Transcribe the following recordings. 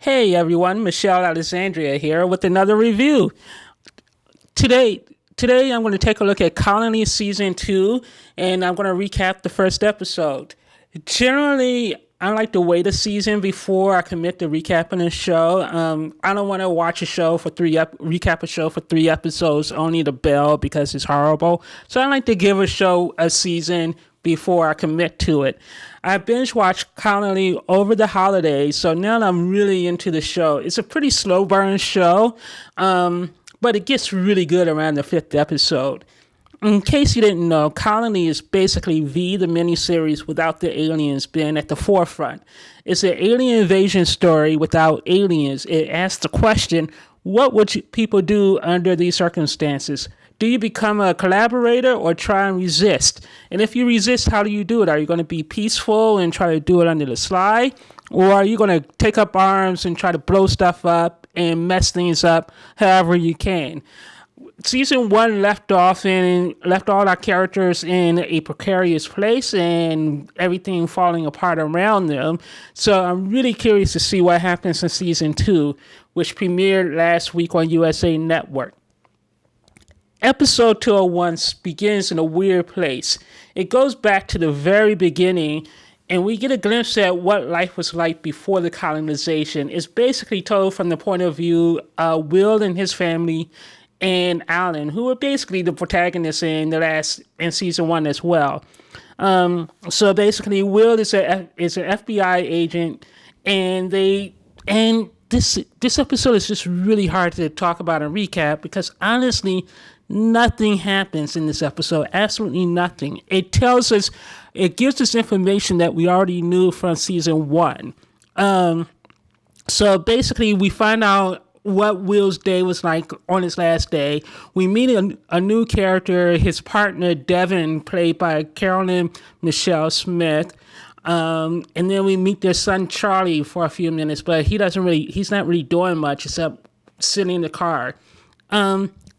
Hey everyone, Michelle Alexandria here with another review. Today, today I'm going to take a look at Colony season 2 and I'm going to recap the first episode. Generally, I like to wait a season before I commit to recapping a show. I don't want to watch a show for recap a show for 3 episodes only to bail because it's horrible. So I like to give a show a season before I commit to it. I binge watched Colony over the holidays, so now I'm really into the show. It's a pretty slow burn show, but it gets really good around the 5th episode. In case you didn't know, Colony is basically the miniseries without the aliens being at the forefront. It's an alien invasion story without aliens. It asks the question, what would people do under these circumstances? Do you become a collaborator or try and resist? And if you resist, how do you do it? Are you going to be peaceful and try to do it under the sly? Or are you going to take up arms and try to blow stuff up and mess things up however you can? Season 1 left all our characters in a precarious place and everything falling apart around them. So I'm really curious to see what happens in season 2, which premiered last week on USA Network. Episode 201 begins in a weird place. It goes back to the very beginning, and we get a glimpse at what life was like before the colonization. It's basically told from the point of view of Will and his family and Alan, who were basically the protagonists in season 1 as well. So basically, Will is an FBI agent, and this episode is just really hard to talk about and recap because honestly, nothing happens in this episode. Absolutely nothing. It gives us information that we already knew from season 1. So basically, we find out what Will's day was like on his last day. We meet a new character, his partner Devin, played by Carolyn Michelle Smith. And then we meet their son Charlie for a few minutes, but he's not really doing much except sitting in the car.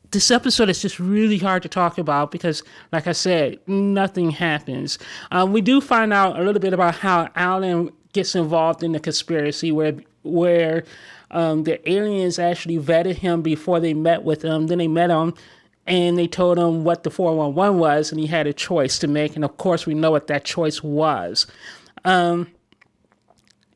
This episode is just really hard to talk about because, like I said, nothing happens. We do find out a little bit about how Alan gets involved in the conspiracy where the aliens actually vetted him before they met with him. Then they met him and they told him what the 411 was, and he had a choice to make. And of course, we know what that choice was.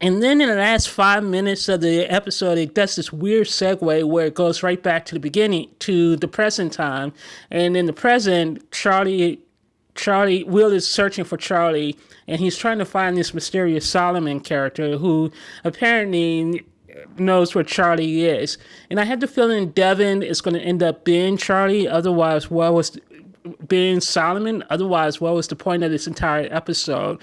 And then in the last 5 minutes of the episode, it does this weird segue where it goes right back to the beginning, to the present time. And in the present, Will is searching for Charlie, and he's trying to find this mysterious Solomon character who apparently knows where Charlie is. And I had the feeling Devin is going to end up being Charlie, otherwise being Solomon, otherwise what was the point of this entire episode?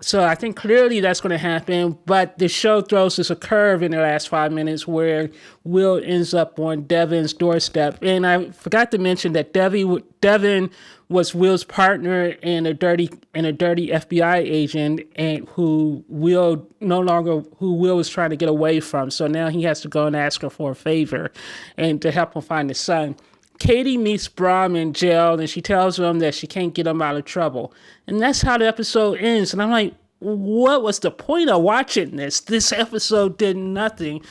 So I think clearly that's going to happen, but the show throws us a curve in the last 5 minutes where Will ends up on Devin's doorstep. And I forgot to mention that Devin was Will's partner and a dirty FBI agent, and who Will was trying to get away from. So now he has to go and ask her for a favor and to help him find his son. Katie meets Brom in jail, and she tells him that she can't get him out of trouble. And that's how the episode ends. And I'm like, what was the point of watching this? This episode did nothing.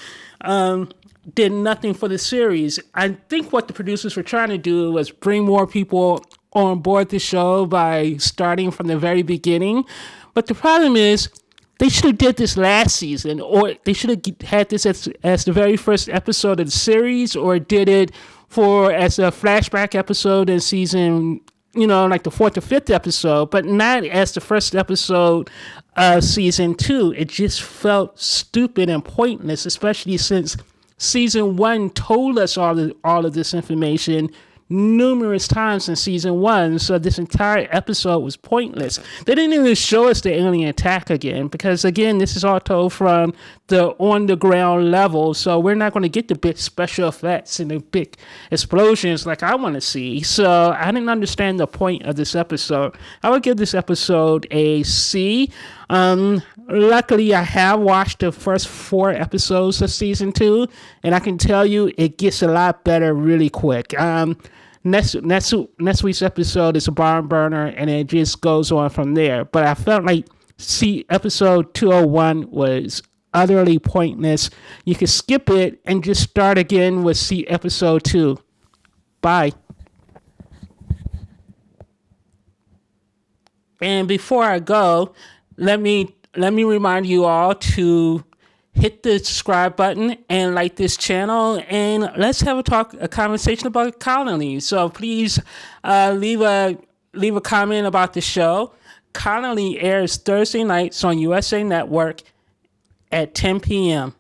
Did nothing for the series. I think what the producers were trying to do was bring more people on board the show by starting from the very beginning. But the problem is, they should have did this last season, or they should have had this as the very first episode of the series, or did it as a flashback episode in season, like the 4th or 5th episode, but not as the first episode of season 2. It just felt stupid and pointless, especially since season 1 told us all of this information numerous times in season 1, so this entire episode was pointless. They didn't even show us the alien attack again, because again, this is all told from the on the ground level, so we're not going to get the big special effects and the big explosions like I want to see. So I didn't understand the point of this episode. I would give this episode a C. Luckily, I have watched the first 4 episodes of season 2, and I can tell you it gets a lot better really quick. Next week's episode is a barn burner, and it just goes on from there. But I felt like episode 201 was utterly pointless. You can skip it and just start again with see episode 2. Bye. And before I go, let me remind you all to hit the subscribe button and like this channel, and let's have a conversation about Colony. So please leave a comment about the show. Colony airs Thursday nights on USA Network at 10 p.m.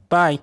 Bye.